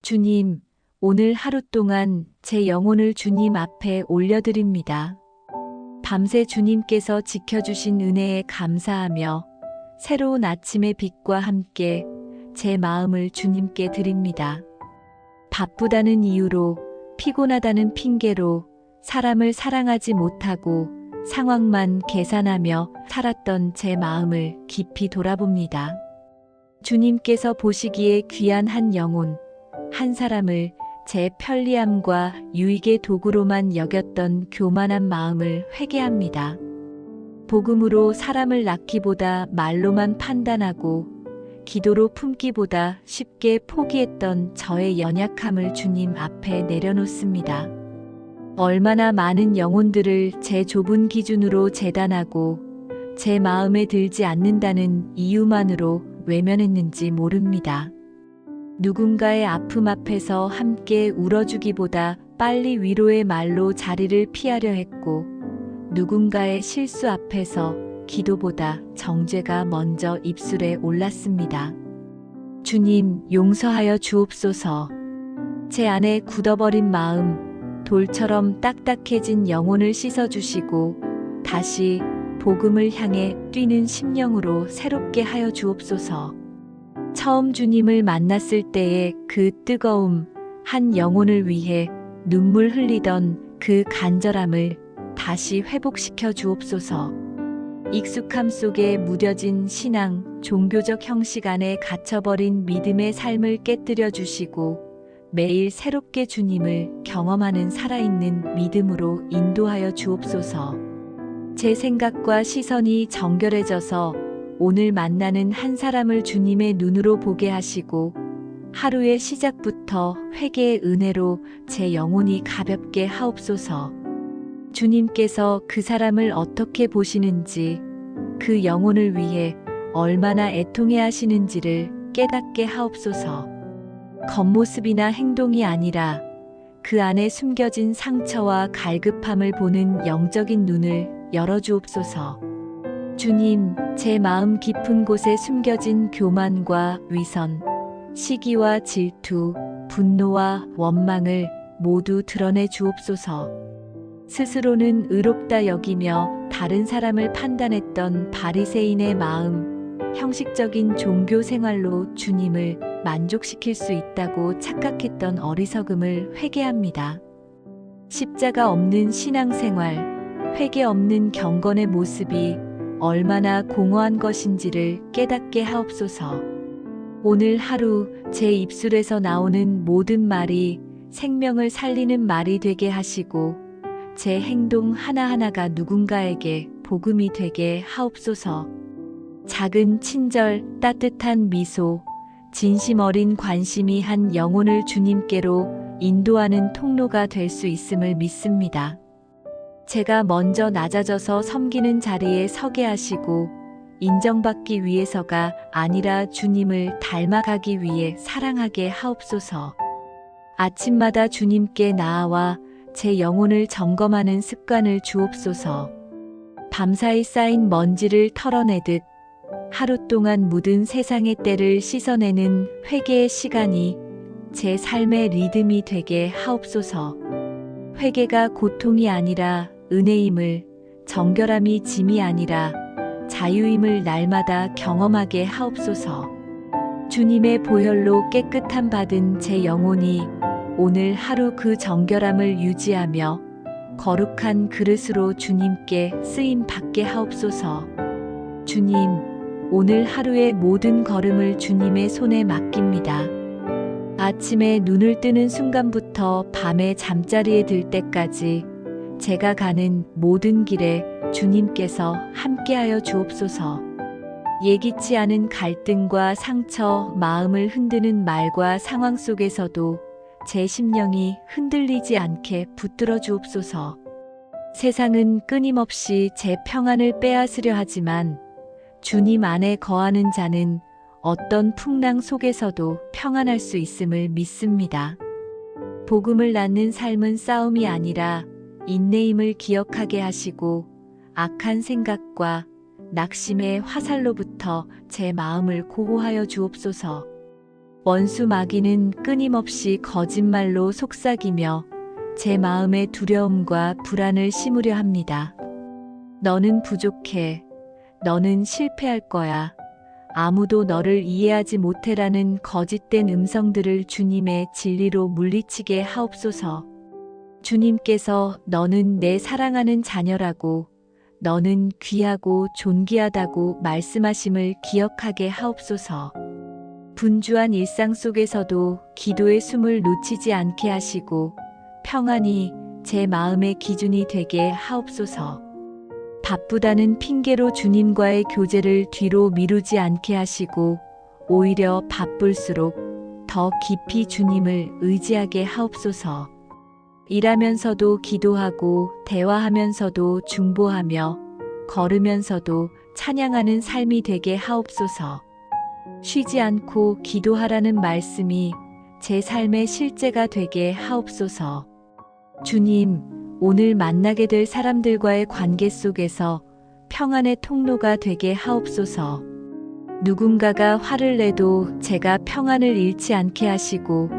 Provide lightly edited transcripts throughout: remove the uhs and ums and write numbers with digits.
주님, 오늘 하루 동안 제 영혼을 주님 앞에 올려드립니다. 밤새 주님께서 지켜주신 은혜에 감사하며 새로운 아침의 빛과 함께 제 마음을 주님께 드립니다. 바쁘다는 이유로, 피곤하다는 핑계로 사람을 사랑하지 못하고 상황만 계산하며 살았던 제 마음을 깊이 돌아봅니다. 주님께서 보시기에 귀한 한 영혼, 한 사람을 제 편리함과 유익의 도구로만 여겼던 교만한 마음을 회개합니다. 복음으로 사람을 낳기보다 말로만 판단하고 기도로 품기보다 쉽게 포기했던 저의 연약함을 주님 앞에 내려놓습니다. 얼마나 많은 영혼들을 제 좁은 기준으로 재단하고 제 마음에 들지 않는다는 이유만으로 외면했는지 모릅니다. 누군가의 아픔 앞에서 함께 울어주기보다 빨리 위로의 말로 자리를 피하려 했고, 누군가의 실수 앞에서 기도보다 정죄가 먼저 입술에 올랐습니다. 주님, 용서하여 주옵소서. 제 안에 굳어버린 마음, 돌처럼 딱딱해진 영혼을 씻어주시고 다시 복음을 향해 뛰는 심령으로 새롭게 하여 주옵소서. 처음 주님을 만났을 때의 그 뜨거움, 한 영혼을 위해 눈물 흘리던 그 간절함을 다시 회복시켜 주옵소서. 익숙함 속에 무뎌진 신앙, 종교적 형식 안에 갇혀버린 믿음의 삶을 깨뜨려 주시고 매일 새롭게 주님을 경험하는 살아있는 믿음으로 인도하여 주옵소서. 제 생각과 시선이 정결해져서 오늘 만나는 한 사람을 주님의 눈으로 보게 하시고 하루의 시작부터 회개의 은혜로 제 영혼이 가볍게 하옵소서. 주님께서 그 사람을 어떻게 보시는지, 그 영혼을 위해 얼마나 애통해 하시는지를 깨닫게 하옵소서. 겉모습이나 행동이 아니라 그 안에 숨겨진 상처와 갈급함을 보는 영적인 눈을 열어주옵소서. 주님, 제 마음 깊은 곳에 숨겨진 교만과 위선, 시기와 질투, 분노와 원망을 모두 드러내 주옵소서. 스스로는 의롭다 여기며 다른 사람을 판단했던 바리새인의 마음, 형식적인 종교 생활로 주님을 만족시킬 수 있다고 착각했던 어리석음을 회개합니다. 십자가 없는 신앙생활, 회개 없는 경건의 모습이 얼마나 공허한 것인지를 깨닫게 하옵소서. 오늘 하루 제 입술에서 나오는 모든 말이 생명을 살리는 말이 되게 하시고 제 행동 하나하나가 누군가에게 복음이 되게 하옵소서. 작은 친절, 따뜻한 미소, 진심 어린 관심이 한 영혼을 주님께로 인도하는 통로가 될 수 있음을 믿습니다. 제가 먼저 낮아져서 섬기는 자리에 서게 하시고 인정받기 위해서가 아니라 주님을 닮아가기 위해 사랑하게 하옵소서. 아침마다 주님께 나아와 제 영혼을 점검하는 습관을 주옵소서. 밤사이 쌓인 먼지를 털어내듯 하루 동안 묻은 세상의 때를 씻어내는 회개의 시간이 제 삶의 리듬이 되게 하옵소서. 회개가 고통이 아니라 은혜임을, 정결함이 짐이 아니라 자유임을 날마다 경험하게 하옵소서. 주님의 보혈로 깨끗함 받은 제 영혼이 오늘 하루 그 정결함을 유지하며 거룩한 그릇으로 주님께 쓰임 받게 하옵소서. 주님, 오늘 하루의 모든 걸음을 주님의 손에 맡깁니다. 아침에 눈을 뜨는 순간부터 밤에 잠자리에 들 때까지 제가 가는 모든 길에 주님께서 함께하여 주옵소서. 예기치 않은 갈등과 상처, 마음을 흔드는 말과 상황 속에서도 제 심령이 흔들리지 않게 붙들어 주옵소서. 세상은 끊임없이 제 평안을 빼앗으려 하지만 주님 안에 거하는 자는 어떤 풍랑 속에서도 평안할 수 있음을 믿습니다. 복음을 낳는 삶은 싸움이 아니라 인내임을 기억하게 하시고 악한 생각과 낙심의 화살로부터 제 마음을 보호하여 주옵소서. 원수 마귀는 끊임없이 거짓말로 속삭이며 제 마음에 두려움과 불안을 심으려 합니다. 너는 부족해. 너는 실패할 거야. 아무도 너를 이해하지 못해라는 거짓된 음성들을 주님의 진리로 물리치게 하옵소서. 주님께서 너는 내 사랑하는 자녀라고, 너는 귀하고 존귀하다고 말씀하심을 기억하게 하옵소서. 분주한 일상 속에서도 기도의 숨을 놓치지 않게 하시고 평안이 제 마음의 기준이 되게 하옵소서. 바쁘다는 핑계로 주님과의 교제를 뒤로 미루지 않게 하시고 오히려 바쁠수록 더 깊이 주님을 의지하게 하옵소서. 일하면서도 기도하고 대화하면서도 중보하며 걸으면서도 찬양하는 삶이 되게 하옵소서. 쉬지 않고 기도하라는 말씀이 제 삶의 실제가 되게 하옵소서. 주님, 오늘 만나게 될 사람들과의 관계 속에서 평안의 통로가 되게 하옵소서. 누군가가 화를 내도 제가 평안을 잃지 않게 하시고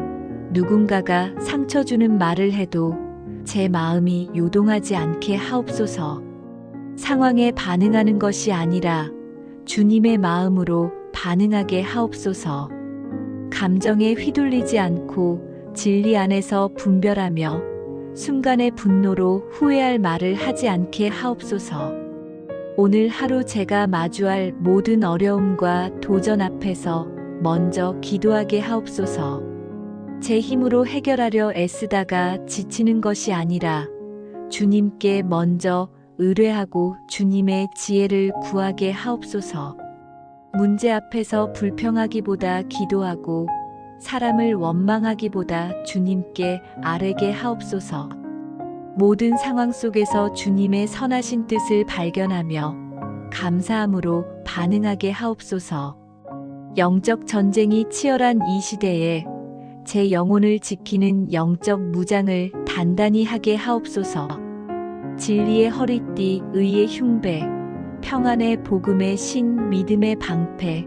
누군가가 상처 주는 말을 해도 제 마음이 요동하지 않게 하옵소서. 상황에 반응하는 것이 아니라 주님의 마음으로 반응하게 하옵소서. 감정에 휘둘리지 않고 진리 안에서 분별하며 순간의 분노로 후회할 말을 하지 않게 하옵소서. 오늘 하루 제가 마주할 모든 어려움과 도전 앞에서 먼저 기도하게 하옵소서. 제 힘으로 해결하려 애쓰다가 지치는 것이 아니라 주님께 먼저 의뢰하고 주님의 지혜를 구하게 하옵소서. 문제 앞에서 불평하기보다 기도하고 사람을 원망하기보다 주님께 아뢰게 하옵소서. 모든 상황 속에서 주님의 선하신 뜻을 발견하며 감사함으로 반응하게 하옵소서. 영적 전쟁이 치열한 이 시대에 제 영혼을 지키는 영적 무장을 단단히 하게 하옵소서. 진리의 허리띠, 의의 흉배, 평안의 복음의 신, 믿음의 방패,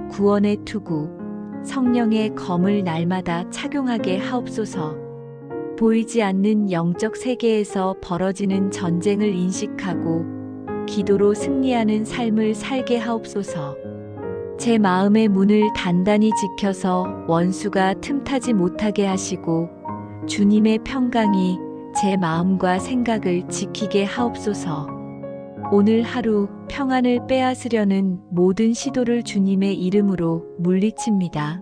구원의 투구, 성령의 검을 날마다 착용하게 하옵소서. 보이지 않는 영적 세계에서 벌어지는 전쟁을 인식하고 기도로 승리하는 삶을 살게 하옵소서. 제 마음의 문을 단단히 지켜서 원수가 틈타지 못하게 하시고 주님의 평강이 제 마음과 생각을 지키게 하옵소서. 오늘 하루 평안을 빼앗으려는 모든 시도를 주님의 이름으로 물리칩니다.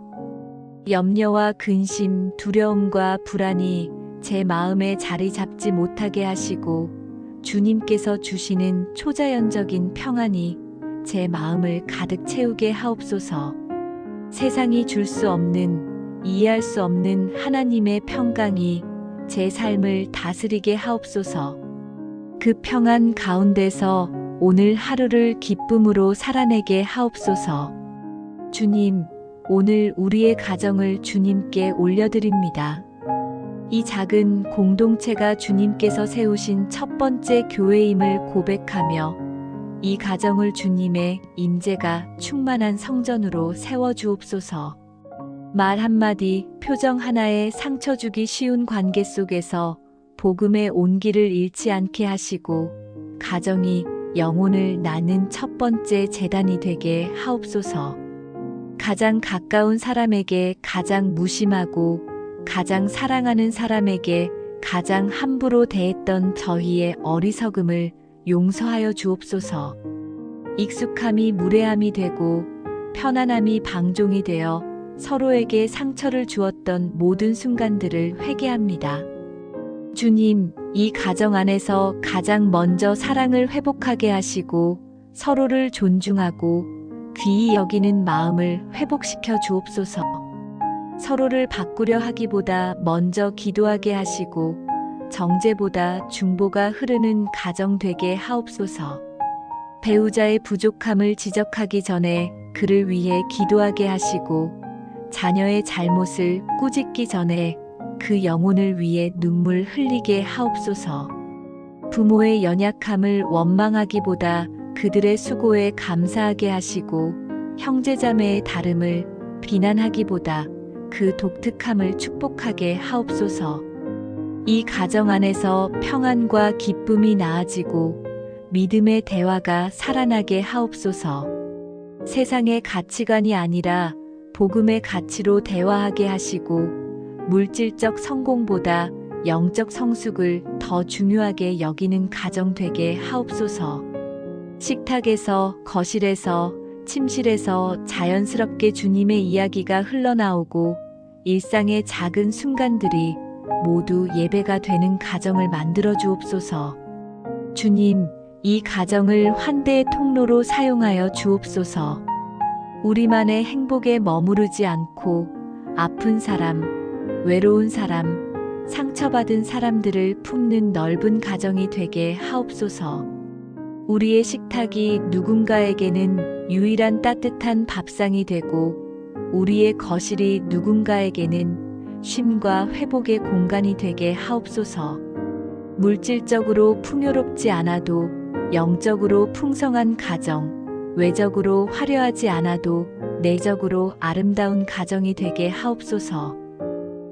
염려와 근심, 두려움과 불안이 제 마음에 자리 잡지 못하게 하시고 주님께서 주시는 초자연적인 평안이 제 마음을 가득 채우게 하옵소서. 세상이 줄 수 없는, 이해할 수 없는 하나님의 평강이 제 삶을 다스리게 하옵소서. 그 평안 가운데서 오늘 하루를 기쁨으로 살아내게 하옵소서. 주님, 오늘 우리의 가정을 주님께 올려드립니다. 이 작은 공동체가 주님께서 세우신 첫 번째 교회임을 고백하며 이 가정을 주님의 임재가 충만한 성전으로 세워주옵소서. 말 한마디, 표정 하나에 상처 주기 쉬운 관계 속에서 복음의 온기를 잃지 않게 하시고 가정이 영혼을 나는 첫 번째 제단이 되게 하옵소서. 가장 가까운 사람에게 가장 무심하고 가장 사랑하는 사람에게 가장 함부로 대했던 저희의 어리석음을 용서하여 주옵소서. 익숙함이 무례함이 되고 편안함이 방종이 되어 서로에게 상처를 주었던 모든 순간들을 회개합니다. 주님, 이 가정 안에서 가장 먼저 사랑을 회복하게 하시고 서로를 존중하고 귀히 여기는 마음을 회복시켜 주옵소서. 서로를 바꾸려 하기보다 먼저 기도하게 하시고 정죄보다 중보가 흐르는 가정 되게 하옵소서. 배우자의 부족함을 지적하기 전에 그를 위해 기도하게 하시고 자녀의 잘못을 꾸짖기 전에 그 영혼을 위해 눈물 흘리게 하옵소서. 부모의 연약함을 원망하기보다 그들의 수고에 감사하게 하시고 형제자매의 다름을 비난하기보다 그 독특함을 축복하게 하옵소서. 이 가정 안에서 평안과 기쁨이 나아지고 믿음의 대화가 살아나게 하옵소서. 세상의 가치관이 아니라 복음의 가치로 대화하게 하시고 물질적 성공보다 영적 성숙을 더 중요하게 여기는 가정 되게 하옵소서. 식탁에서, 거실에서, 침실에서 자연스럽게 주님의 이야기가 흘러나오고 일상의 작은 순간들이 모두 예배가 되는 가정을 만들어 주옵소서. 주님, 이 가정을 환대의 통로로 사용하여 주옵소서. 우리만의 행복에 머무르지 않고 아픈 사람, 외로운 사람, 상처받은 사람들을 품는 넓은 가정이 되게 하옵소서. 우리의 식탁이 누군가에게는 유일한 따뜻한 밥상이 되고 우리의 거실이 누군가에게는 쉼과 회복의 공간이 되게 하옵소서. 물질적으로 풍요롭지 않아도 영적으로 풍성한 가정, 외적으로 화려하지 않아도 내적으로 아름다운 가정이 되게 하옵소서.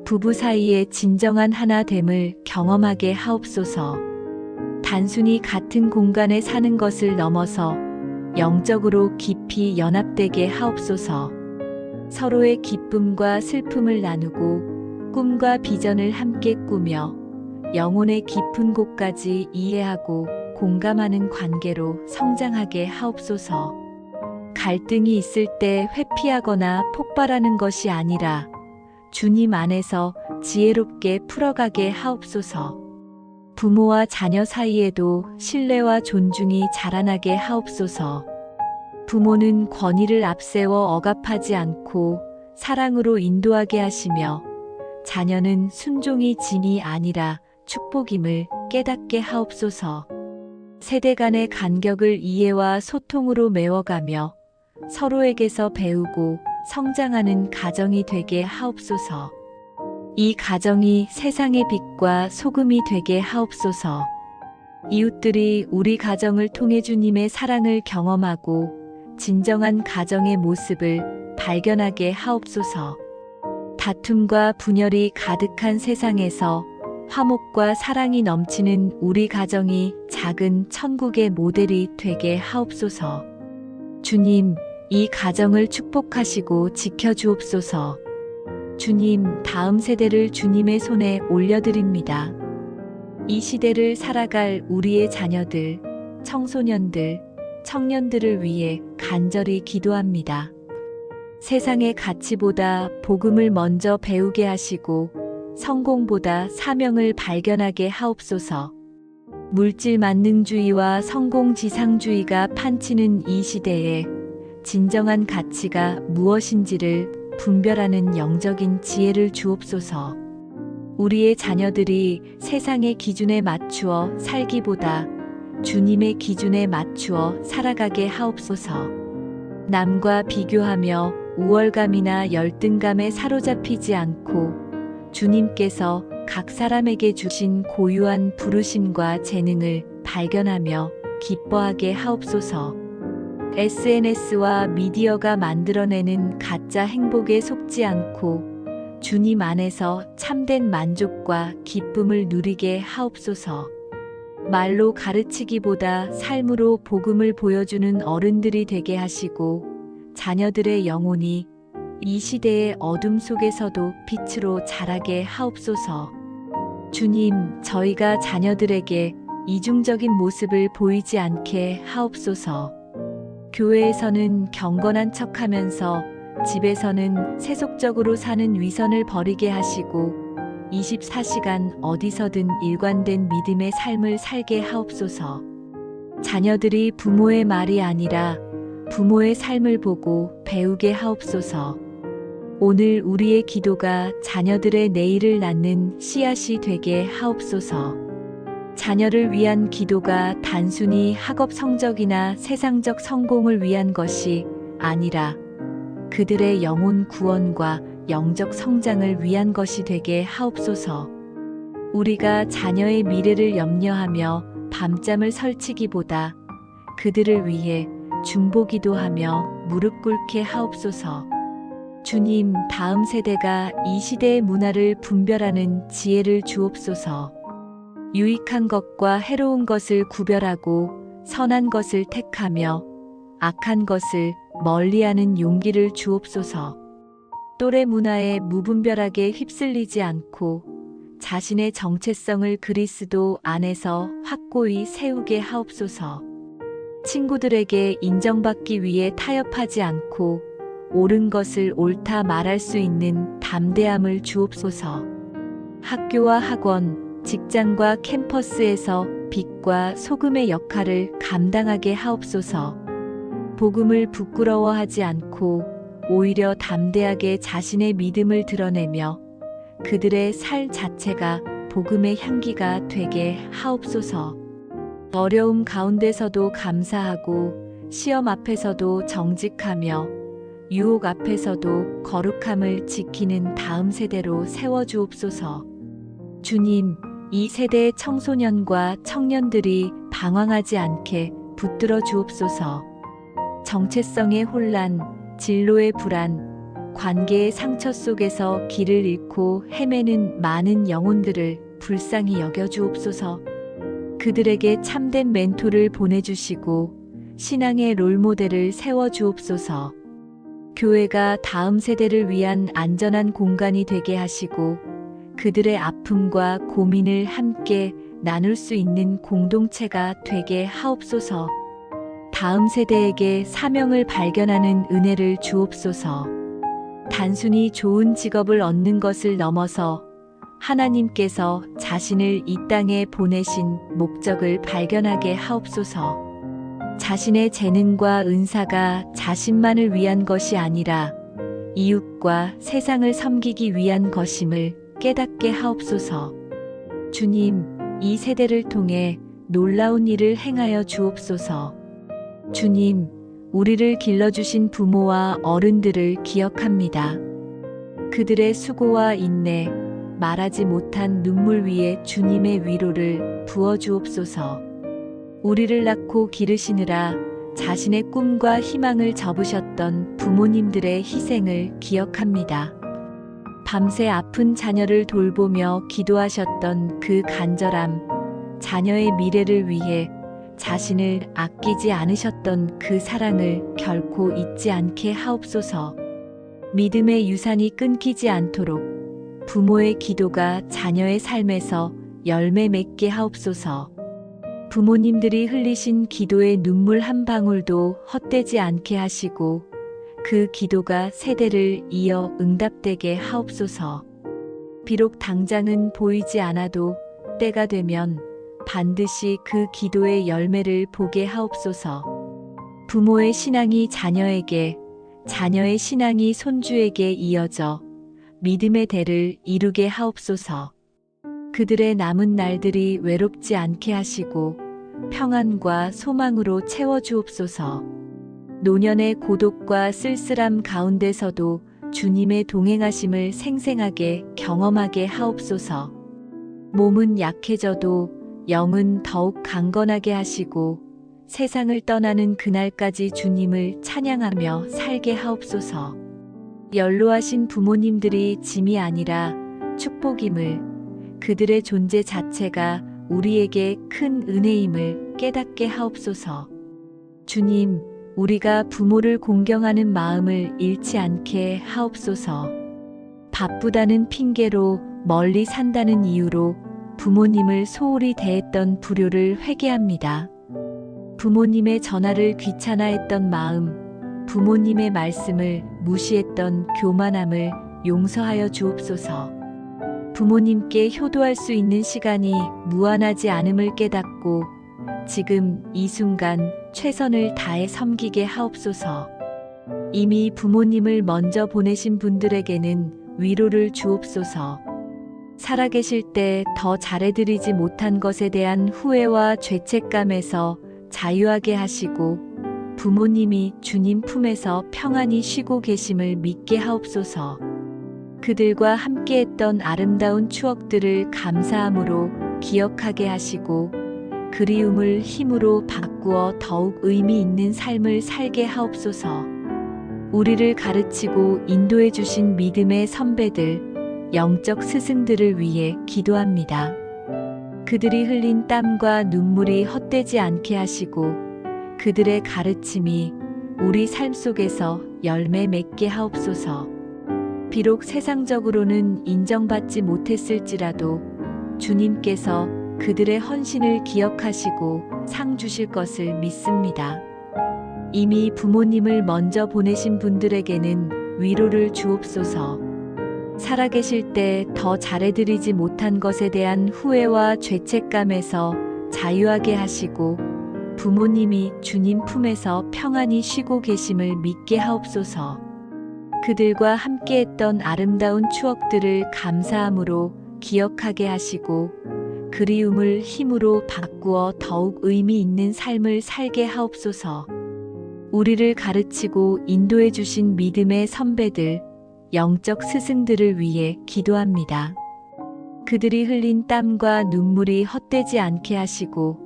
부부 사이의 진정한 하나됨을 경험하게 하옵소서. 단순히 같은 공간에 사는 것을 넘어서 영적으로 깊이 연합되게 하옵소서. 서로의 기쁨과 슬픔을 나누고 꿈과 비전을 함께 꾸며 영혼의 깊은 곳까지 이해하고 공감하는 관계로 성장하게 하옵소서. 갈등이 있을 때 회피하거나 폭발하는 것이 아니라 주님 안에서 지혜롭게 풀어가게 하옵소서. 부모와 자녀 사이에도 신뢰와 존중이 자라나게 하옵소서. 부모는 권위를 앞세워 억압하지 않고 사랑으로 인도하게 하시며 자녀는 순종이 진이 아니라 축복임을 깨닫게 하옵소서. 세대 간의 간격을 이해와 소통으로 메워가며 서로에게서 배우고 성장하는 가정이 되게 하옵소서. 이 가정이 세상의 빛과 소금이 되게 하옵소서. 이웃들이 우리 가정을 통해 주님의 사랑을 경험하고 진정한 가정의 모습을 발견하게 하옵소서. 다툼과 분열이 가득한 세상에서 화목과 사랑이 넘치는 우리 가정이 작은 천국의 모델이 되게 하옵소서. 주님, 이 가정을 축복하시고 지켜주옵소서. 주님, 다음 세대를 주님의 손에 올려드립니다. 이 시대를 살아갈 우리의 자녀들, 청소년들, 청년들을 위해 간절히 기도합니다. 세상의 가치보다 복음을 먼저 배우게 하시고 성공보다 사명을 발견하게 하옵소서. 물질 만능주의와 성공지상주의가 판치는 이 시대에 진정한 가치가 무엇인지를 분별하는 영적인 지혜를 주옵소서. 우리의 자녀들이 세상의 기준에 맞추어 살기보다 주님의 기준에 맞추어 살아가게 하옵소서. 남과 비교하며 우월감이나 열등감에 사로잡히지 않고 주님께서 각 사람에게 주신 고유한 부르심과 재능을 발견하며 기뻐하게 하옵소서. SNS와 미디어가 만들어내는 가짜 행복에 속지 않고 주님 안에서 참된 만족과 기쁨을 누리게 하옵소서. 말로 가르치기보다 삶으로 복음을 보여주는 어른들이 되게 하시고 자녀들의 영혼이 이 시대의 어둠 속에서도 빛으로 자라게 하옵소서. 주님, 저희가 자녀들에게 이중적인 모습을 보이지 않게 하옵소서. 교회에서는 경건한 척하면서 집에서는 세속적으로 사는 위선을 버리게 하시고 24시간 어디서든 일관된 믿음의 삶을 살게 하옵소서. 자녀들이 부모의 말이 아니라 부모의 삶을 보고 배우게 하옵소서. 오늘 우리의 기도가 자녀들의 내일을 낳는 씨앗이 되게 하옵소서. 자녀를 위한 기도가 단순히 학업 성적이나 세상적 성공을 위한 것이 아니라 그들의 영혼 구원과 영적 성장을 위한 것이 되게 하옵소서. 우리가 자녀의 미래를 염려하며 밤잠을 설치기보다 그들을 위해 중보기도하며 무릎 꿇게 하옵소서. 주님, 다음 세대가 이 시대의 문화를 분별하는 지혜를 주옵소서. 유익한 것과 해로운 것을 구별하고 선한 것을 택하며 악한 것을 멀리하는 용기를 주옵소서. 또래 문화에 무분별하게 휩쓸리지 않고 자신의 정체성을 그리스도 안에서 확고히 세우게 하옵소서. 친구들에게 인정받기 위해 타협하지 않고 옳은 것을 옳다 말할 수 있는 담대함을 주옵소서. 학교와 학원, 직장과 캠퍼스에서 빛과 소금의 역할을 감당하게 하옵소서. 복음을 부끄러워하지 않고 오히려 담대하게 자신의 믿음을 드러내며 그들의 살 자체가 복음의 향기가 되게 하옵소서. 어려움 가운데서도 감사하고 시험 앞에서도 정직하며 유혹 앞에서도 거룩함을 지키는 다음 세대로 세워주옵소서. 주님, 이 세대의 청소년과 청년들이 방황하지 않게 붙들어 주옵소서. 정체성의 혼란, 진로의 불안, 관계의 상처 속에서 길을 잃고 헤매는 많은 영혼들을 불쌍히 여겨 주옵소서. 그들에게 참된 멘토를 보내주시고 신앙의 롤모델을 세워 주옵소서. 교회가 다음 세대를 위한 안전한 공간이 되게 하시고 그들의 아픔과 고민을 함께 나눌 수 있는 공동체가 되게 하옵소서. 다음 세대에게 사명을 발견하는 은혜를 주옵소서. 단순히 좋은 직업을 얻는 것을 넘어서 하나님께서 자신을 이 땅에 보내신 목적을 발견하게 하옵소서. 자신의 재능과 은사가 자신만을 위한 것이 아니라 이웃과 세상을 섬기기 위한 것임을 깨닫게 하옵소서. 주님, 이 세대를 통해 놀라운 일을 행하여 주옵소서. 주님, 우리를 길러주신 부모와 어른들을 기억합니다. 그들의 수고와 인내, 말하지 못한 눈물 위에 주님의 위로를 부어주옵소서. 우리를 낳고 기르시느라 자신의 꿈과 희망을 접으셨던 부모님들의 희생을 기억합니다. 밤새 아픈 자녀를 돌보며 기도하셨던 그 간절함, 자녀의 미래를 위해 자신을 아끼지 않으셨던 그 사랑을 결코 잊지 않게 하옵소서. 믿음의 유산이 끊기지 않도록 부모의 기도가 자녀의 삶에서 열매 맺게 하옵소서. 부모님들이 흘리신 기도의 눈물 한 방울도 헛되지 않게 하시고 그 기도가 세대를 이어 응답되게 하옵소서. 비록 당장은 보이지 않아도 때가 되면 반드시 그 기도의 열매를 보게 하옵소서. 부모의 신앙이 자녀에게, 자녀의 신앙이 손주에게 이어져 믿음의 대를 이루게 하옵소서. 그들의 남은 날들이 외롭지 않게 하시고 평안과 소망으로 채워주옵소서. 노년의 고독과 쓸쓸함 가운데서도 주님의 동행하심을 생생하게 경험하게 하옵소서. 몸은 약해져도 영은 더욱 강건하게 하시고 세상을 떠나는 그날까지 주님을 찬양하며 살게 하옵소서. 연로하신 부모님들이 짐이 아니라 축복임을, 그들의 존재 자체가 우리에게 큰 은혜임을 깨닫게 하옵소서. 주님, 우리가 부모를 공경하는 마음을 잃지 않게 하옵소서. 바쁘다는 핑계로 멀리 산다는 이유로 부모님을 소홀히 대했던 불효를 회개합니다. 부모님의 전화를 귀찮아했던 마음, 부모님의 말씀을 무시했던 교만함을 용서하여 주옵소서. 부모님께 효도할 수 있는 시간이 무한하지 않음을 깨닫고 지금 이 순간 최선을 다해 섬기게 하옵소서. 이미 부모님을 먼저 보내신 분들에게는 위로를 주옵소서. 살아계실 때 더 잘해드리지 못한 것에 대한 후회와 죄책감에서 자유하게 하시고 부모님이 주님 품에서 평안히 쉬고 계심을 믿게 하옵소서. 그들과 함께했던 아름다운 추억들을 감사함으로 기억하게 하시고 그리움을 힘으로 바꾸어 더욱 의미 있는 삶을 살게 하옵소서. 우리를 가르치고 인도해 주신 믿음의 선배들, 영적 스승들을 위해 기도합니다. 그들이 흘린 땀과 눈물이 헛되지 않게 하시고 그들의 가르침이 우리 삶 속에서 열매 맺게 하옵소서. 비록 세상적으로는 인정받지 못했을지라도 주님께서 그들의 헌신을 기억하시고 상 주실 것을 믿습니다. 이미 부모님을 먼저 보내신 분들에게는 위로를 주옵소서. 살아계실 때 더 잘해드리지 못한 것에 대한 후회와 죄책감에서 자유하게 하시고 부모님이 주님 품에서 평안히 쉬고 계심을 믿게 하옵소서. 그들과 함께했던 아름다운 추억들을 감사함으로 기억하게 하시고 그리움을 힘으로 바꾸어 더욱 의미 있는 삶을 살게 하옵소서. 우리를 가르치고 인도해 주신 믿음의 선배들, 영적 스승들을 위해 기도합니다. 그들이 흘린 땀과 눈물이 헛되지 않게 하시고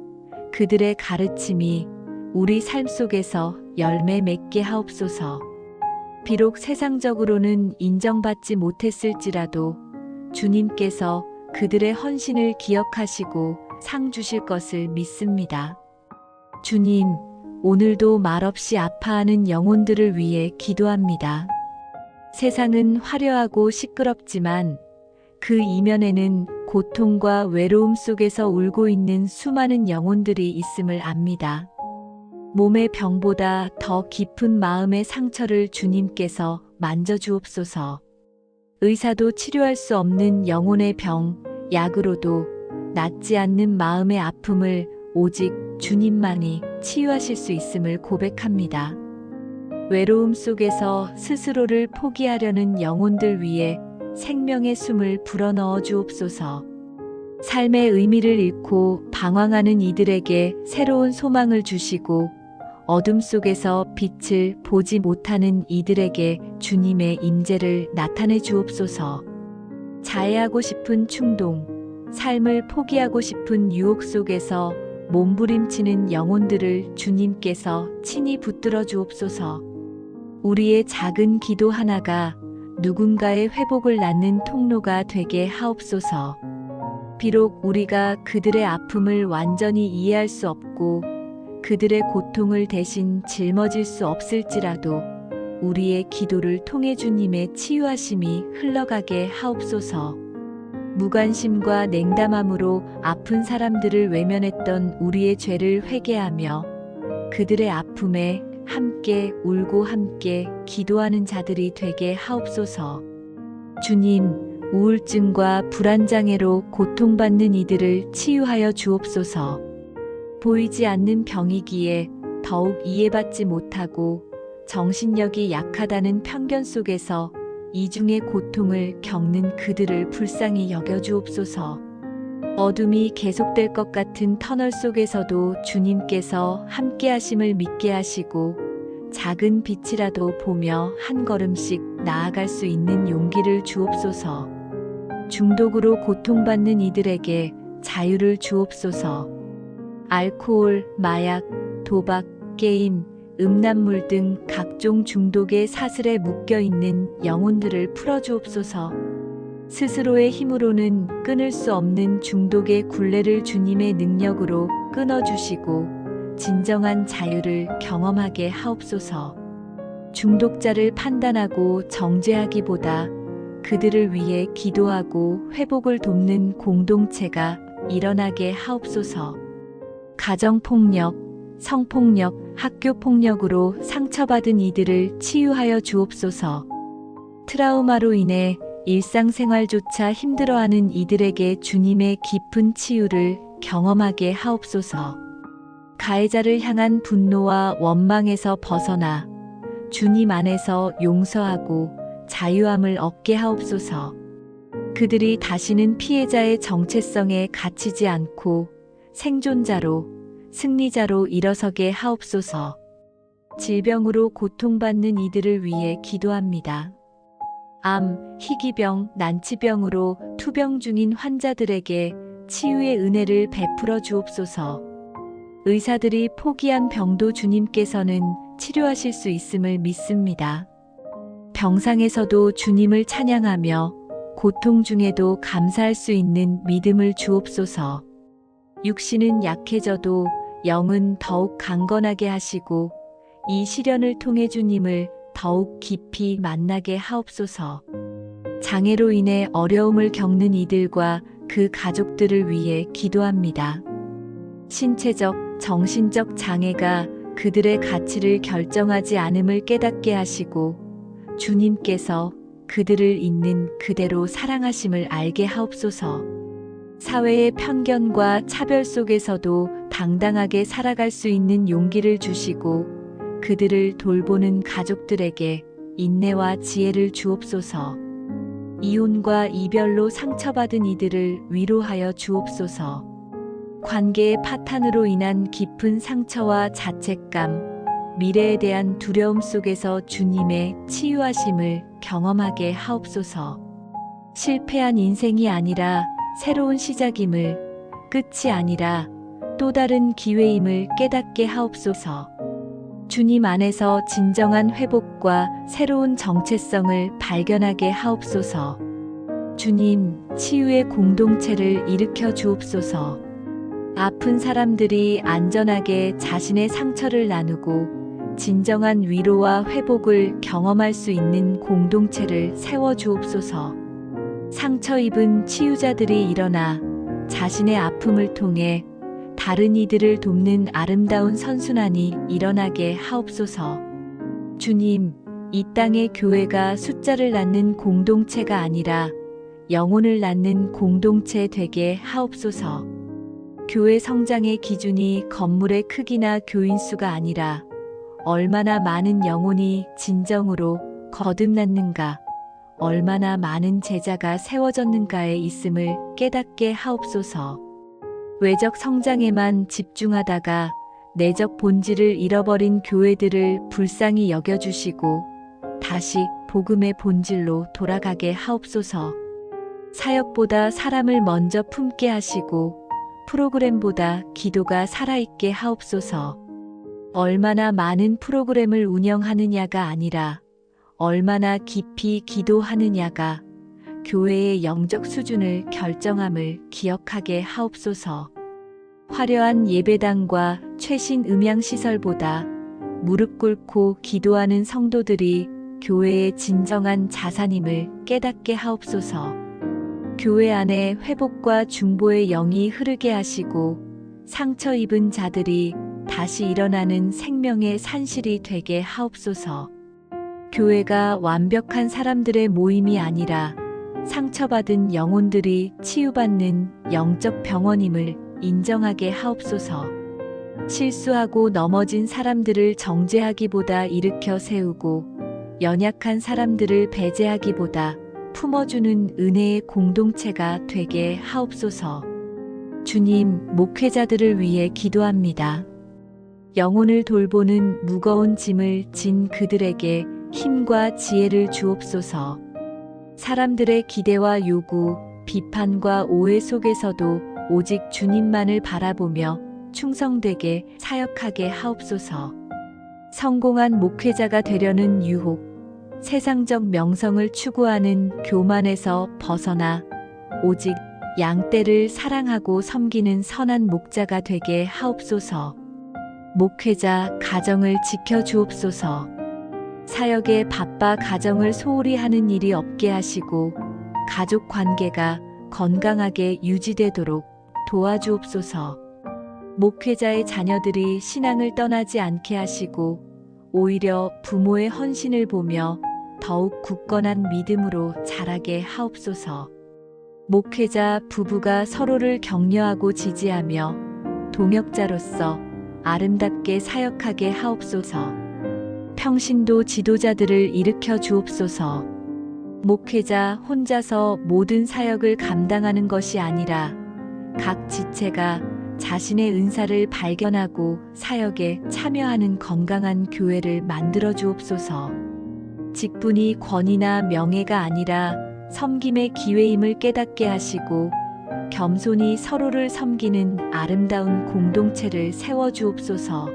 그들의 가르침이 우리 삶 속에서 열매 맺게 하옵소서. 비록 세상적으로는 인정받지 못했을지라도 주님께서 그들의 헌신을 기억하시고 상 주실 것을 믿습니다. 주님, 오늘도 말없이 아파하는 영혼들을 위해 기도합니다. 세상은 화려하고 시끄럽지만 그 이면에는 고통과 외로움 속에서 울고 있는 수많은 영혼들이 있음을 압니다. 몸의 병보다 더 깊은 마음의 상처를 주님께서 만져주옵소서. 의사도 치료할 수 없는 영혼의 병, 약으로도 낫지 않는 마음의 아픔을 오직 주님만이 치유하실 수 있음을 고백합니다. 외로움 속에서 스스로를 포기하려는 영혼들 위해 생명의 숨을 불어넣어 주옵소서. 삶의 의미를 잃고 방황하는 이들에게 새로운 소망을 주시고 어둠 속에서 빛을 보지 못하는 이들에게 주님의 임재를 나타내 주옵소서. 자해하고 싶은 충동, 삶을 포기하고 싶은 유혹 속에서 몸부림치는 영혼들을 주님께서 친히 붙들어 주옵소서. 우리의 작은 기도 하나가 누군가의 회복을 낳는 통로가 되게 하옵소서. 비록 우리가 그들의 아픔을 완전히 이해할 수 없고 그들의 고통을 대신 짊어질 수 없을지라도 우리의 기도를 통해 주님의 치유하심이 흘러가게 하옵소서. 무관심과 냉담함으로 아픈 사람들을 외면했던 우리의 죄를 회개하며 그들의 아픔에 함께 울고 함께 기도하는 자들이 되게 하옵소서. 주님, 우울증과 불안장애로 고통받는 이들을 치유하여 주옵소서. 보이지 않는 병이기에 더욱 이해받지 못하고 정신력이 약하다는 편견 속에서 이중의 고통을 겪는 그들을 불쌍히 여겨 주옵소서. 어둠이 계속될 것 같은 터널 속에서도 주님께서 함께 하심을 믿게 하시고 작은 빛이라도 보며 한 걸음씩 나아갈 수 있는 용기를 주옵소서. 중독으로 고통받는 이들에게 자유를 주옵소서. 알코올, 마약, 도박, 게임, 음란물 등 각종 중독의 사슬에 묶여 있는 영혼들을 풀어주옵소서. 스스로의 힘으로는 끊을 수 없는 중독의 굴레를 주님의 능력으로 끊어주시고 진정한 자유를 경험하게 하옵소서. 중독자를 판단하고 정죄하기보다 그들을 위해 기도하고 회복을 돕는 공동체가 일어나게 하옵소서. 가정폭력, 성폭력, 학교폭력으로 상처받은 이들을 치유하여 주옵소서. 트라우마로 인해 일상생활조차 힘들어하는 이들에게 주님의 깊은 치유를 경험하게 하옵소서. 가해자를 향한 분노와 원망에서 벗어나 주님 안에서 용서하고 자유함을 얻게 하옵소서. 그들이 다시는 피해자의 정체성에 갇히지 않고 생존자로, 승리자로 일어서게 하옵소서. 질병으로 고통받는 이들을 위해 기도합니다. 암, 희귀병, 난치병으로 투병 중인 환자들에게 치유의 은혜를 베풀어 주옵소서. 의사들이 포기한 병도 주님께서는 치료하실 수 있음을 믿습니다. 병상에서도 주님을 찬양하며 고통 중에도 감사할 수 있는 믿음을 주옵소서. 육신은 약해져도 영은 더욱 강건하게 하시고 이 시련을 통해 주님을 더욱 깊이 만나게 하옵소서. 장애로 인해 어려움을 겪는 이들과 그 가족들을 위해 기도합니다. 신체적, 정신적 장애가 그들의 가치를 결정하지 않음을 깨닫게 하시고 주님께서 그들을 있는 그대로 사랑하심을 알게 하옵소서. 사회의 편견과 차별 속에서도 당당하게 살아갈 수 있는 용기를 주시고 그들을 돌보는 가족들에게 인내와 지혜를 주옵소서. 이혼과 이별로 상처받은 이들을 위로하여 주옵소서. 관계의 파탄으로 인한 깊은 상처와 자책감, 미래에 대한 두려움 속에서 주님의 치유하심을 경험하게 하옵소서. 실패한 인생이 아니라 새로운 시작임을, 끝이 아니라 또 다른 기회임을 깨닫게 하옵소서. 주님 안에서 진정한 회복과 새로운 정체성을 발견하게 하옵소서. 주님, 치유의 공동체를 일으켜 주옵소서. 아픈 사람들이 안전하게 자신의 상처를 나누고 진정한 위로와 회복을 경험할 수 있는 공동체를 세워 주옵소서. 상처 입은 치유자들이 일어나 자신의 아픔을 통해 다른 이들을 돕는 아름다운 선순환이 일어나게 하옵소서. 주님, 이 땅의 교회가 숫자를 낳는 공동체가 아니라 영혼을 낳는 공동체 되게 하옵소서. 교회 성장의 기준이 건물의 크기나 교인 수가 아니라 얼마나 많은 영혼이 진정으로 거듭났는가, 얼마나 많은 제자가 세워졌는가에 있음을 깨닫게 하옵소서. 외적 성장에만 집중하다가 내적 본질을 잃어버린 교회들을 불쌍히 여겨주시고 다시 복음의 본질로 돌아가게 하옵소서. 사역보다 사람을 먼저 품게 하시고 프로그램보다 기도가 살아있게 하옵소서. 얼마나 많은 프로그램을 운영하느냐가 아니라 얼마나 깊이 기도하느냐가 교회의 영적 수준을 결정함을 기억하게 하옵소서. 화려한 예배당과 최신 음향시설보다 무릎 꿇고 기도하는 성도들이 교회의 진정한 자산임을 깨닫게 하옵소서. 교회 안에 회복과 중보의 영이 흐르게 하시고 상처 입은 자들이 다시 일어나는 생명의 산실이 되게 하옵소서. 교회가 완벽한 사람들의 모임이 아니라 상처받은 영혼들이 치유받는 영적 병원임을 인정하게 하옵소서. 실수하고 넘어진 사람들을 정죄하기보다 일으켜 세우고 연약한 사람들을 배제하기보다 품어주는 은혜의 공동체가 되게 하옵소서. 주님, 목회자들을 위해 기도합니다. 영혼을 돌보는 무거운 짐을 진 그들에게 힘과 지혜를 주옵소서. 사람들의 기대와 요구, 비판과 오해 속에서도 오직 주님만을 바라보며 충성되게 사역하게 하옵소서. 성공한 목회자가 되려는 유혹, 세상적 명성을 추구하는 교만에서 벗어나 오직 양떼를 사랑하고 섬기는 선한 목자가 되게 하옵소서. 목회자 가정을 지켜 주옵소서. 사역에 바빠 가정을 소홀히 하는 일이 없게 하시고 가족 관계가 건강하게 유지되도록 도와주옵소서. 목회자의 자녀들이 신앙을 떠나지 않게 하시고 오히려 부모의 헌신을 보며 더욱 굳건한 믿음으로 자라게 하옵소서. 목회자 부부가 서로를 격려하고 지지하며 동역자로서 아름답게 사역하게 하옵소서. 평신도 지도자들을 일으켜 주옵소서. 목회자 혼자서 모든 사역을 감당하는 것이 아니라 각 지체가 자신의 은사를 발견하고 사역에 참여하는 건강한 교회를 만들어 주옵소서. 직분이 권위나 명예가 아니라 섬김의 기회임을 깨닫게 하시고 겸손히 서로를 섬기는 아름다운 공동체를 세워 주옵소서.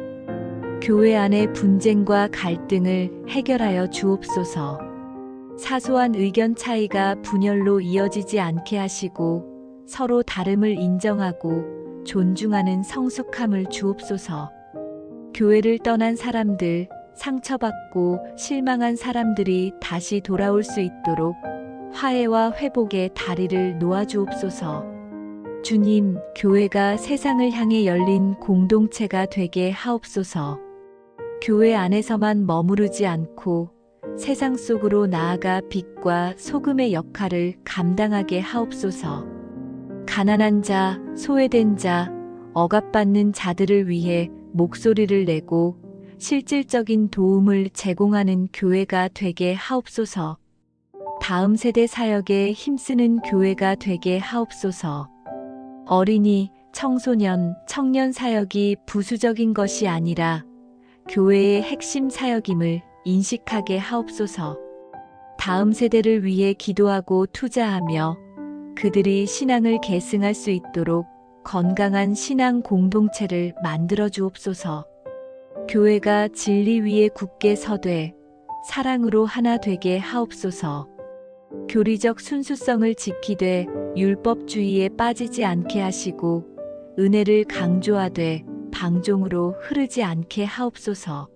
교회 안의 분쟁과 갈등을 해결하여 주옵소서. 사소한 의견 차이가 분열로 이어지지 않게 하시고 서로 다름을 인정하고 존중하는 성숙함을 주옵소서. 교회를 떠난 사람들, 상처받고 실망한 사람들이 다시 돌아올 수 있도록 화해와 회복의 다리를 놓아주옵소서. 주님, 교회가 세상을 향해 열린 공동체가 되게 하옵소서. 교회 안에서만 머무르지 않고 세상 속으로 나아가 빛과 소금의 역할을 감당하게 하옵소서. 가난한 자, 소외된 자, 억압받는 자들을 위해 목소리를 내고 실질적인 도움을 제공하는 교회가 되게 하옵소서. 다음 세대 사역에 힘쓰는 교회가 되게 하옵소서. 어린이, 청소년, 청년 사역이 부수적인 것이 아니라 교회의 핵심 사역임을 인식하게 하옵소서. 다음 세대를 위해 기도하고 투자하며 그들이 신앙을 계승할 수 있도록 건강한 신앙 공동체를 만들어 주옵소서. 교회가 진리 위에 굳게 서되 사랑으로 하나 되게 하옵소서. 교리적 순수성을 지키되 율법주의에 빠지지 않게 하시고 은혜를 강조하되 방종으로 흐르지 않게 하옵소서.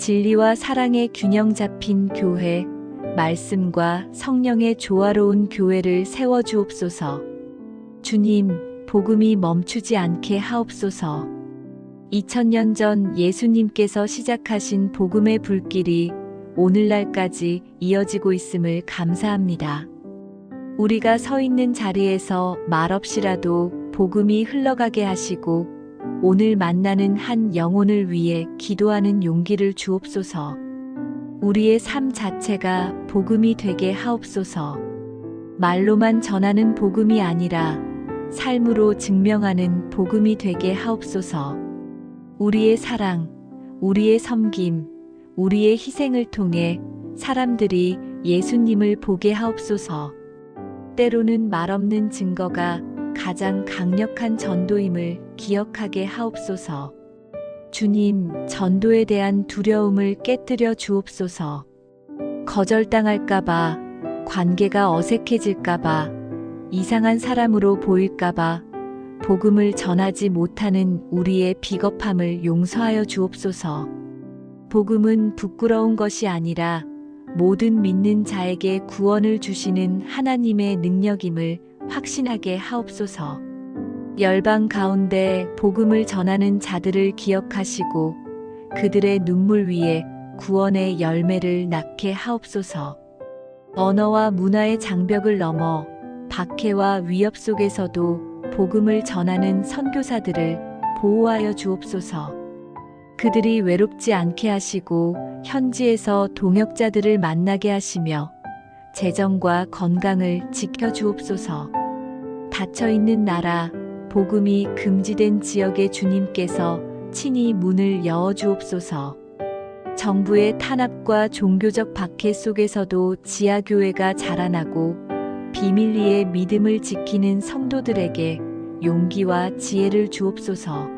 진리와 사랑의 균형 잡힌 교회, 말씀과 성령의 조화로운 교회를 세워주옵소서. 주님, 복음이 멈추지 않게 하옵소서. 2000년 전 예수님께서 시작하신 복음의 불길이 오늘날까지 이어지고 있음을 감사합니다. 우리가 서 있는 자리에서 말없이라도 복음이 흘러가게 하시고 오늘 만나는 한 영혼을 위해 기도하는 용기를 주옵소서. 우리의 삶 자체가 복음이 되게 하옵소서. 말로만 전하는 복음이 아니라 삶으로 증명하는 복음이 되게 하옵소서. 우리의 사랑, 우리의 섬김, 우리의 희생을 통해 사람들이 예수님을 보게 하옵소서. 때로는 말없는 증거가 가장 강력한 전도임을 기억하게 하옵소서. 주님, 전도에 대한 두려움을 깨뜨려 주옵소서. 거절당할까봐, 관계가 어색해질까봐, 이상한 사람으로 보일까봐, 복음을 전하지 못하는 우리의 비겁함을 용서하여 주옵소서. 복음은 부끄러운 것이 아니라 모든 믿는 자에게 구원을 주시는 하나님의 능력임을 확신하게 하옵소서. 열방 가운데 복음을 전하는 자들을 기억하시고 그들의 눈물 위에 구원의 열매를 낳게 하옵소서. 언어와 문화의 장벽을 넘어 박해와 위협 속에서도 복음을 전하는 선교사들을 보호하여 주옵소서. 그들이 외롭지 않게 하시고 현지에서 동역자들을 만나게 하시며 재정과 건강을 지켜 주옵소서. 닫혀있는 나라, 복음이 금지된 지역에 주님께서 친히 문을 여어 주옵소서. 정부의 탄압과 종교적 박해 속에서도 지하교회가 자라나고 비밀리에 믿음을 지키는 성도들에게 용기와 지혜를 주옵소서.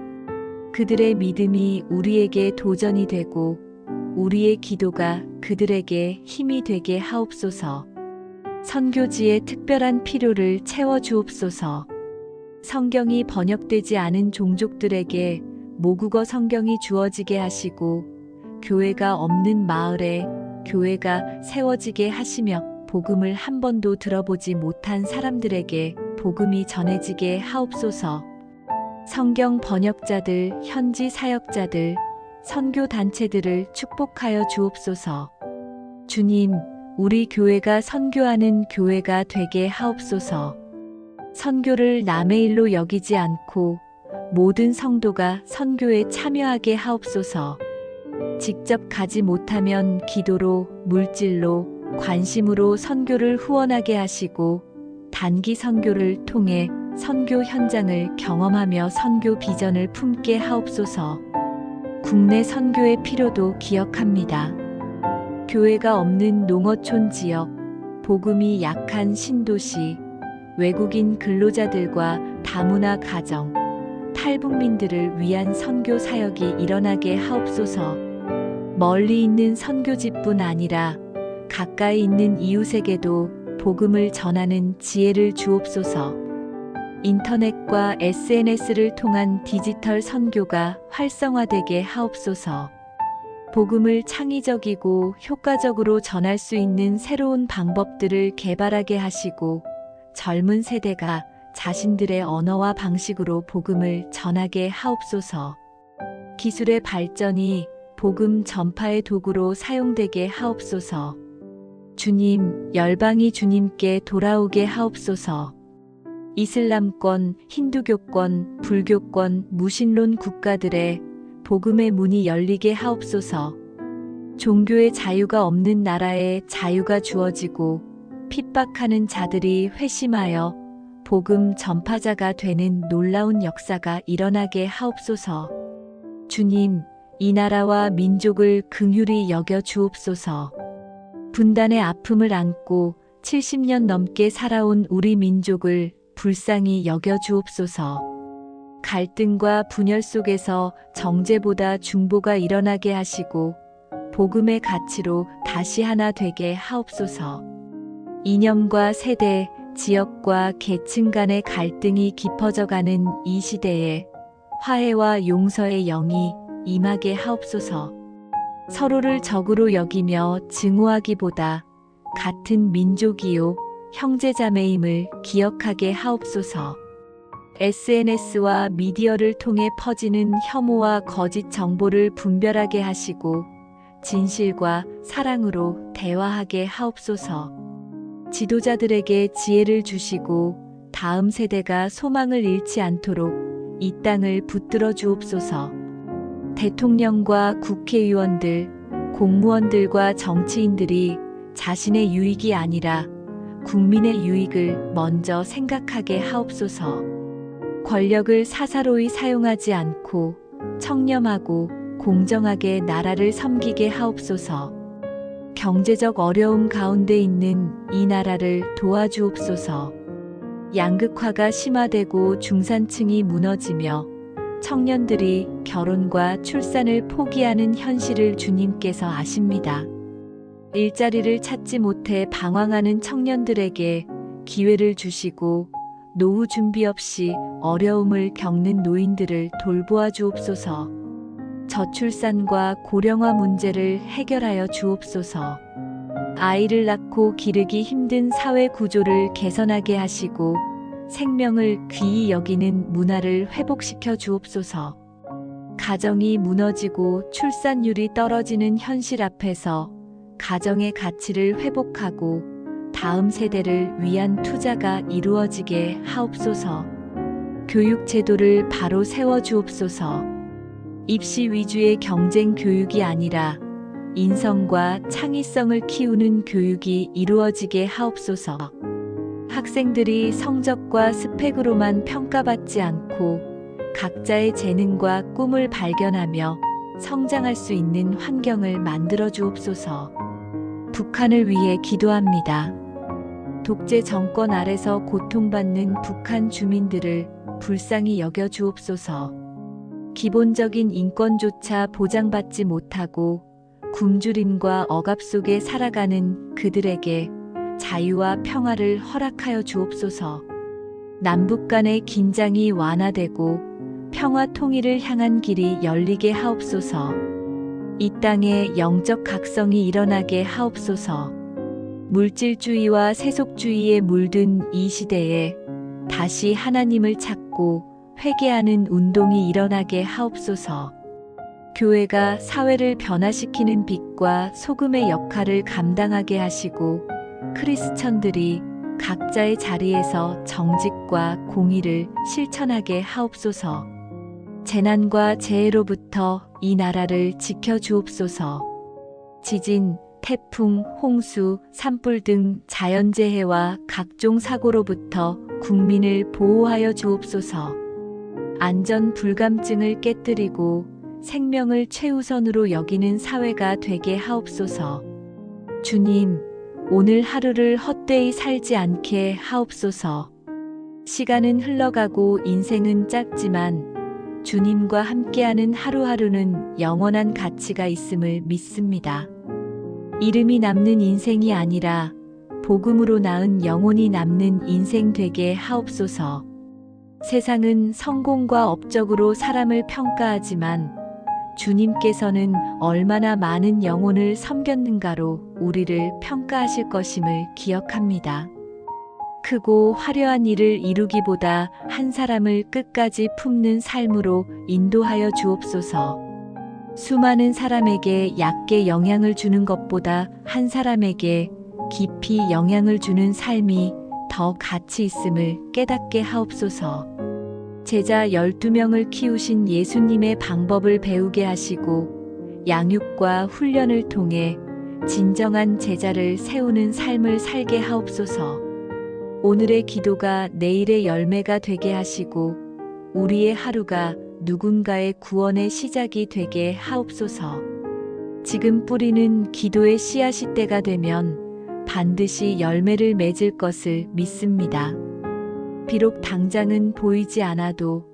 그들의 믿음이 우리에게 도전이 되고 우리의 기도가 그들에게 힘이 되게 하옵소서. 선교지의 특별한 필요를 채워 주옵소서. 성경이 번역되지 않은 종족들에게 모국어 성경이 주어지게 하시고 교회가 없는 마을에 교회가 세워지게 하시며 복음을 한 번도 들어보지 못한 사람들에게 복음이 전해지게 하옵소서. 성경 번역자들, 현지 사역자들, 선교 단체들을 축복하여 주옵소서. 주님, 우리 교회가 선교하는 교회가 되게 하옵소서. 선교를 남의 일로 여기지 않고 모든 성도가 선교에 참여하게 하옵소서. 직접 가지 못하면 기도로, 물질로, 관심으로 선교를 후원하게 하시고 단기 선교를 통해 선교 현장을 경험하며 선교 비전을 품게 하옵소서. 국내 선교의 필요도 기억합니다. 교회가 없는 농어촌 지역, 복음이 약한 신도시, 외국인 근로자들과 다문화 가정, 탈북민들을 위한 선교 사역이 일어나게 하옵소서. 멀리 있는 선교지뿐 아니라 가까이 있는 이웃에게도 복음을 전하는 지혜를 주옵소서. 인터넷과 SNS를 통한 디지털 선교가 활성화되게 하옵소서. 복음을 창의적이고 효과적으로 전할 수 있는 새로운 방법들을 개발하게 하시고 젊은 세대가 자신들의 언어와 방식으로 복음을 전하게 하옵소서. 기술의 발전이 복음 전파의 도구로 사용되게 하옵소서. 주님, 열방이 주님께 돌아오게 하옵소서. 이슬람권, 힌두교권, 불교권, 무신론 국가들의 복음의 문이 열리게 하옵소서. 종교의 자유가 없는 나라에 자유가 주어지고 핍박하는 자들이 회심하여 복음 전파자가 되는 놀라운 역사가 일어나게 하옵소서. 주님, 이 나라와 민족을 긍휼히 여겨 주옵소서. 분단의 아픔을 안고 70년 넘게 살아온 우리 민족을 불쌍히 여겨 주옵소서. 갈등과 분열 속에서 정제보다 중보가 일어나게 하시고 복음의 가치로 다시 하나 되게 하옵소서. 이념과 세대, 지역과 계층 간의 갈등이 깊어져가는 이 시대에 화해와 용서의 영이 임하게 하옵소서. 서로를 적으로 여기며 증오하기보다 같은 민족이요 형제자매임을 기억하게 하옵소서. SNS와 미디어를 통해 퍼지는 혐오와 거짓 정보를 분별하게 하시고 진실과 사랑으로 대화하게 하옵소서. 지도자들에게 지혜를 주시고 다음 세대가 소망을 잃지 않도록 이 땅을 붙들어 주옵소서. 대통령과 국회의원들, 공무원들과 정치인들이 자신의 유익이 아니라 국민의 유익을 먼저 생각하게 하옵소서. 권력을 사사로이 사용하지 않고 청렴하고 공정하게 나라를 섬기게 하옵소서. 경제적 어려움 가운데 있는 이 나라를 도와주옵소서. 양극화가 심화되고 중산층이 무너지며 청년들이 결혼과 출산을 포기하는 현실을 주님께서 아십니다. 일자리를 찾지 못해 방황하는 청년들에게 기회를 주시고 노후 준비 없이 어려움을 겪는 노인들을 돌보아 주옵소서. 저출산과 고령화 문제를 해결하여 주옵소서. 아이를 낳고 기르기 힘든 사회 구조를 개선하게 하시고 생명을 귀히 여기는 문화를 회복시켜 주옵소서. 가정이 무너지고 출산율이 떨어지는 현실 앞에서 가정의 가치를 회복하고 다음 세대를 위한 투자가 이루어지게 하옵소서. 교육 제도를 바로 세워 주옵소서. 입시 위주의 경쟁 교육이 아니라 인성과 창의성을 키우는 교육이 이루어지게 하옵소서. 학생들이 성적과 스펙으로만 평가받지 않고 각자의 재능과 꿈을 발견하며 성장할 수 있는 환경을 만들어 주옵소서. 북한을 위해 기도합니다. 독재 정권 아래서 고통받는 북한 주민들을 불쌍히 여겨 주옵소서. 기본적인 인권조차 보장받지 못하고 굶주림과 억압 속에 살아가는 그들에게 자유와 평화를 허락하여 주옵소서. 남북 간의 긴장이 완화되고 평화 통일을 향한 길이 열리게 하옵소서. 이 땅에 영적 각성이 일어나게 하옵소서. 물질주의와 세속주의에 물든 이 시대에 다시 하나님을 찾고 회개하는 운동이 일어나게 하옵소서. 교회가 사회를 변화시키는 빛과 소금의 역할을 감당하게 하시고 크리스천들이 각자의 자리에서 정직과 공의를 실천하게 하옵소서. 재난과 재해로부터 이 나라를 지켜 주옵소서. 지진, 태풍, 홍수, 산불 등 자연재해와 각종 사고로부터 국민을 보호하여 주옵소서. 안전 불감증을 깨뜨리고 생명을 최우선으로 여기는 사회가 되게 하옵소서. 주님, 오늘 하루를 헛되이 살지 않게 하옵소서. 시간은 흘러가고 인생은 짧지만 주님과 함께하는 하루하루는 영원한 가치가 있음을 믿습니다. 이름이 남는 인생이 아니라 복음으로 낳은 영혼이 남는 인생 되게 하옵소서. 세상은 성공과 업적으로 사람을 평가하지만 주님께서는 얼마나 많은 영혼을 섬겼는가로 우리를 평가하실 것임을 기억합니다. 크고 화려한 일을 이루기보다 한 사람을 끝까지 품는 삶으로 인도하여 주옵소서. 수많은 사람에게 얕게 영향을 주는 것보다 한 사람에게 깊이 영향을 주는 삶이 더 가치 있음을 깨닫게 하옵소서. 제자 12명을 키우신 예수님의 방법을 배우게 하시고 양육과 훈련을 통해 진정한 제자를 세우는 삶을 살게 하옵소서. 오늘의 기도가 내일의 열매가 되게 하시고 우리의 하루가 누군가의 구원의 시작이 되게 하옵소서. 지금 뿌리는 기도의 씨앗이 때가 되면 반드시 열매를 맺을 것을 믿습니다. 비록 당장은 보이지 않아도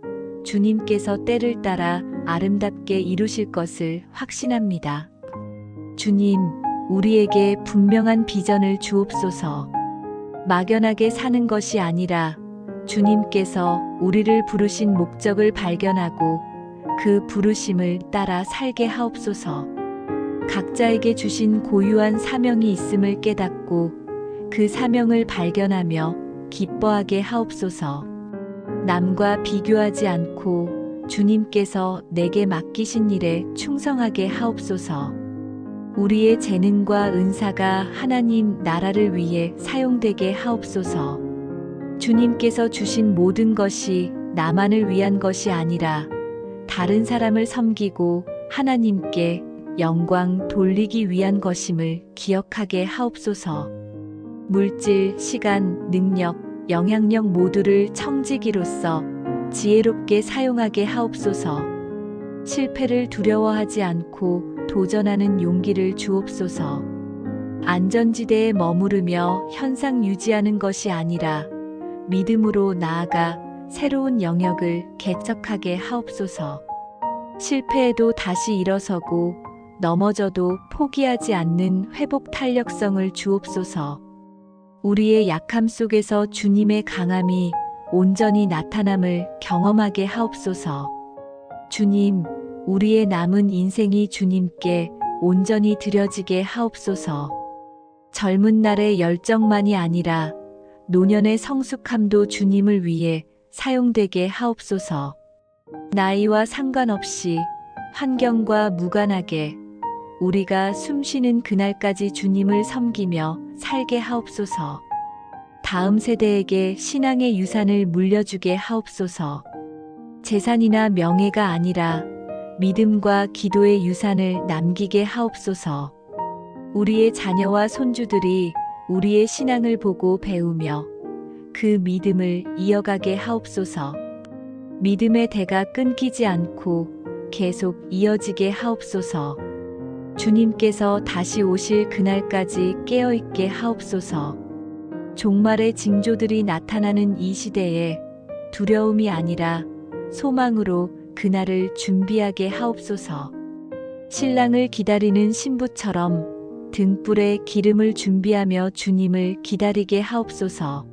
주님께서 때를 따라 아름답게 이루실 것을 확신합니다. 주님, 우리에게 분명한 비전을 주옵소서. 막연하게 사는 것이 아니라 주님께서 우리를 부르신 목적을 발견하고 그 부르심을 따라 살게 하옵소서. 각자에게 주신 고유한 사명이 있음을 깨닫고 그 사명을 발견하며 기뻐하게 하옵소서. 남과 비교하지 않고 주님께서 내게 맡기신 일에 충성하게 하옵소서. 우리의 재능과 은사가 하나님 나라를 위해 사용되게 하옵소서. 주님께서 주신 모든 것이 나만을 위한 것이 아니라 다른 사람을 섬기고 하나님께 영광 돌리기 위한 것임을 기억하게 하옵소서. 물질, 시간, 능력, 영향력 모두를 청지기로서 지혜롭게 사용하게 하옵소서. 실패를 두려워하지 않고 도전하는 용기를 주옵소서. 안전지대에 머무르며 현상 유지하는 것이 아니라 믿음으로 나아가 새로운 영역을 개척하게 하옵소서. 실패해도 다시 일어서고 넘어져도 포기하지 않는 회복 탄력성을 주옵소서. 우리의 약함 속에서 주님의 강함이 온전히 나타남을 경험하게 하옵소서. 주님, 우리의 남은 인생이 주님께 온전히 드려지게 하옵소서. 젊은 날의 열정만이 아니라 노년의 성숙함도 주님을 위해 사용되게 하옵소서. 나이와 상관없이 환경과 무관하게 우리가 숨쉬는 그날까지 주님을 섬기며 살게 하옵소서. 다음 세대에게 신앙의 유산을 물려주게 하옵소서. 재산이나 명예가 아니라 믿음과 기도의 유산을 남기게 하옵소서. 우리의 자녀와 손주들이 우리의 신앙을 보고 배우며 그 믿음을 이어가게 하옵소서. 믿음의 대가 끊기지 않고 계속 이어지게 하옵소서. 주님께서 다시 오실 그날까지 깨어있게 하옵소서. 종말의 징조들이 나타나는 이 시대에 두려움이 아니라 소망으로 그날을 준비하게 하옵소서. 신랑을 기다리는 신부처럼 등불에 기름을 준비하며 주님을 기다리게 하옵소서.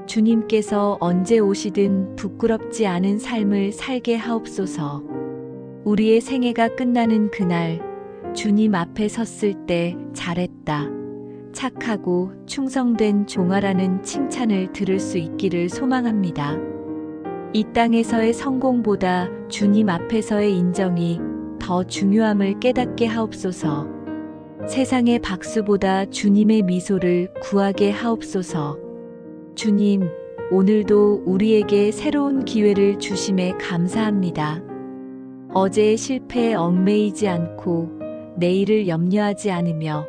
주님께서 언제 오시든 부끄럽지 않은 삶을 살게 하옵소서. 우리의 생애가 끝나는 그날 주님 앞에 섰을 때 잘했다, 착하고 충성된 종아라는 칭찬을 들을 수 있기를 소망합니다. 이 땅에서의 성공보다 주님 앞에서의 인정이 더 중요함을 깨닫게 하옵소서. 세상의 박수보다 주님의 미소를 구하게 하옵소서. 주님, 오늘도 우리에게 새로운 기회를 주심에 감사합니다. 어제의 실패에 얽매이지 않고 내일을 염려하지 않으며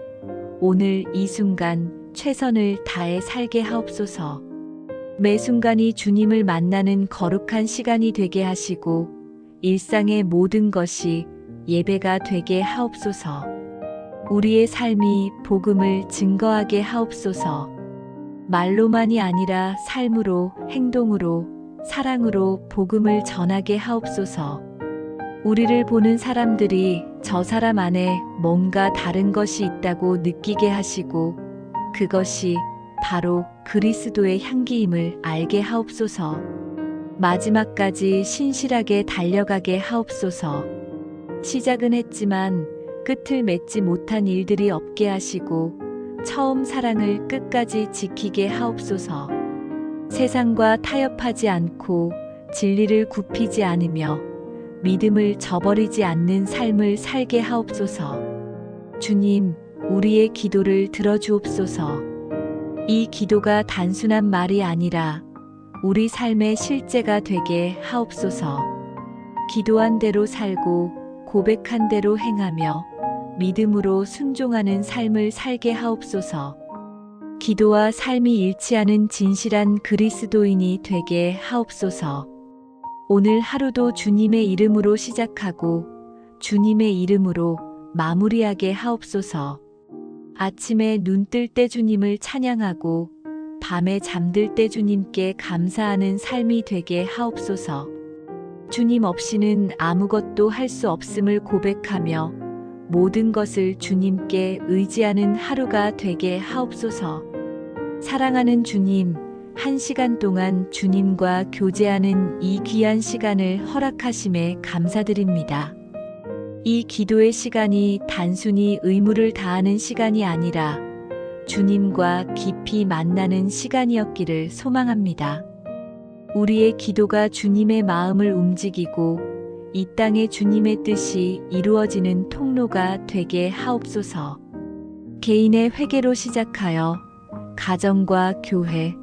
오늘 이 순간 최선을 다해 살게 하옵소서. 매 순간이 주님을 만나는 거룩한 시간이 되게 하시고 일상의 모든 것이 예배가 되게 하옵소서. 우리의 삶이 복음을 증거하게 하옵소서. 말로만이 아니라 삶으로, 행동으로, 사랑으로 복음을 전하게 하옵소서. 우리를 보는 사람들이 저 사람 안에 뭔가 다른 것이 있다고 느끼게 하시고 그것이 바로 그리스도의 향기임을 알게 하옵소서. 마지막까지 신실하게 달려가게 하옵소서. 시작은 했지만 끝을 맺지 못한 일들이 없게 하시고 처음 사랑을 끝까지 지키게 하옵소서. 세상과 타협하지 않고 진리를 굽히지 않으며 믿음을 저버리지 않는 삶을 살게 하옵소서. 주님, 우리의 기도를 들어주옵소서. 이 기도가 단순한 말이 아니라 우리 삶의 실제가 되게 하옵소서. 기도한 대로 살고 고백한 대로 행하며 믿음으로 순종하는 삶을 살게 하옵소서. 기도와 삶이 일치하는 진실한 그리스도인이 되게 하옵소서. 오늘 하루도 주님의 이름으로 시작하고 주님의 이름으로 마무리하게 하옵소서. 아침에 눈 뜰 때 주님을 찬양하고 밤에 잠들 때 주님께 감사하는 삶이 되게 하옵소서. 주님 없이는 아무것도 할 수 없음을 고백하며 모든 것을 주님께 의지하는 하루가 되게 하옵소서. 사랑하는 주님, 한 시간 동안 주님과 교제하는 이 귀한 시간을 허락하심에 감사드립니다. 이 기도의 시간이 단순히 의무를 다하는 시간이 아니라 주님과 깊이 만나는 시간이었기를 소망합니다. 우리의 기도가 주님의 마음을 움직이고 이 땅에 주님의 뜻이 이루어지는 통로가 되게 하옵소서. 개인의 회개로 시작하여 가정과 교회,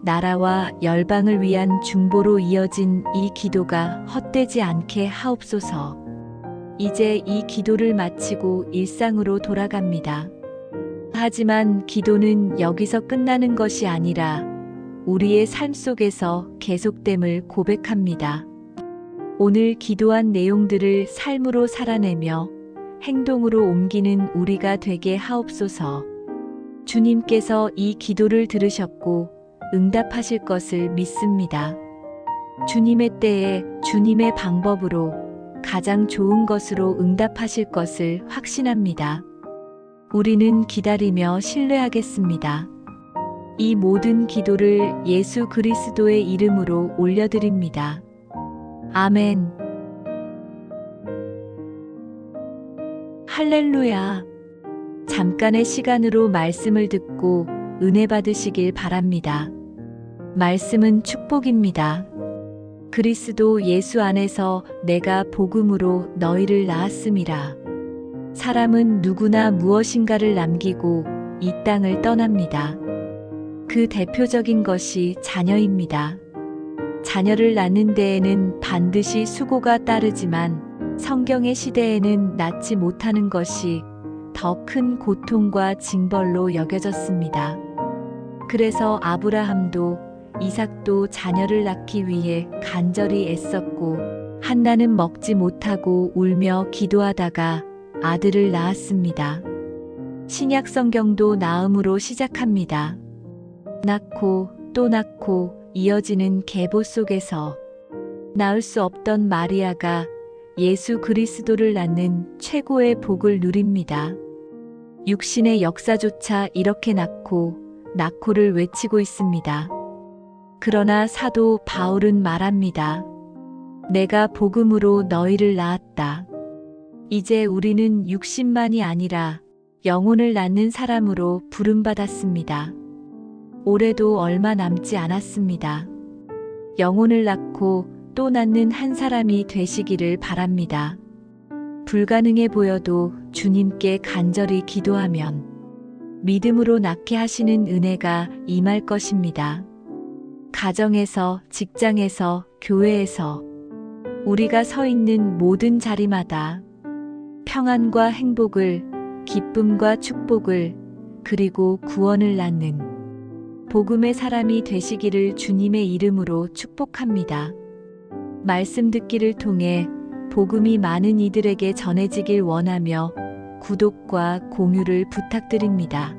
나라와 열방을 위한 중보로 이어진 이 기도가 헛되지 않게 하옵소서. 이제 이 기도를 마치고 일상으로 돌아갑니다. 하지만 기도는 여기서 끝나는 것이 아니라 우리의 삶 속에서 계속됨을 고백합니다. 오늘 기도한 내용들을 삶으로 살아내며 행동으로 옮기는 우리가 되게 하옵소서. 주님께서 이 기도를 들으셨고 응답하실 것을 믿습니다. 주님의 때에 주님의 방법으로 가장 좋은 것으로 응답하실 것을 확신합니다. 우리는 기다리며 신뢰하겠습니다. 이 모든 기도를 예수 그리스도의 이름으로 올려드립니다. 아멘. 할렐루야. 잠깐의 시간으로 말씀을 듣고 은혜 받으시길 바랍니다. 말씀은 축복입니다. 그리스도 예수 안에서 내가 복음으로 너희를 낳았음이라. 사람은 누구나 무엇인가를 남기고 이 땅을 떠납니다. 그 대표적인 것이 자녀입니다. 자녀를 낳는 데에는 반드시 수고가 따르지만 성경의 시대에는 낳지 못하는 것이 더 큰 고통과 징벌로 여겨졌습니다. 그래서 아브라함도 이삭도 자녀를 낳기 위해 간절히 애썼고 한나는 먹지 못하고 울며 기도하다가 아들을 낳았습니다. 신약 성경도 낳음으로 시작합니다. 낳고 또 낳고 이어지는 계보 속에서 낳을 수 없던 마리아가 예수 그리스도를 낳는 최고의 복을 누립니다. 육신의 역사조차 이렇게 낳고를 외치고 있습니다. 그러나 사도 바울은 말합니다. 내가 복음으로 너희를 낳았다. 이제 우리는 육신만이 아니라 영혼을 낳는 사람으로 부름받았습니다. 올해도 얼마 남지 않았습니다. 영혼을 낳고 또 낳는 한 사람이 되시기를 바랍니다. 불가능해 보여도 주님께 간절히 기도하면 믿음으로 낳게 하시는 은혜가 임할 것입니다. 가정에서, 직장에서, 교회에서 우리가 서 있는 모든 자리마다 평안과 행복을, 기쁨과 축복을, 그리고 구원을 낳는 복음의 사람이 되시기를 주님의 이름으로 축복합니다. 말씀 듣기를 통해 복음이 많은 이들에게 전해지길 원하며 구독과 공유를 부탁드립니다.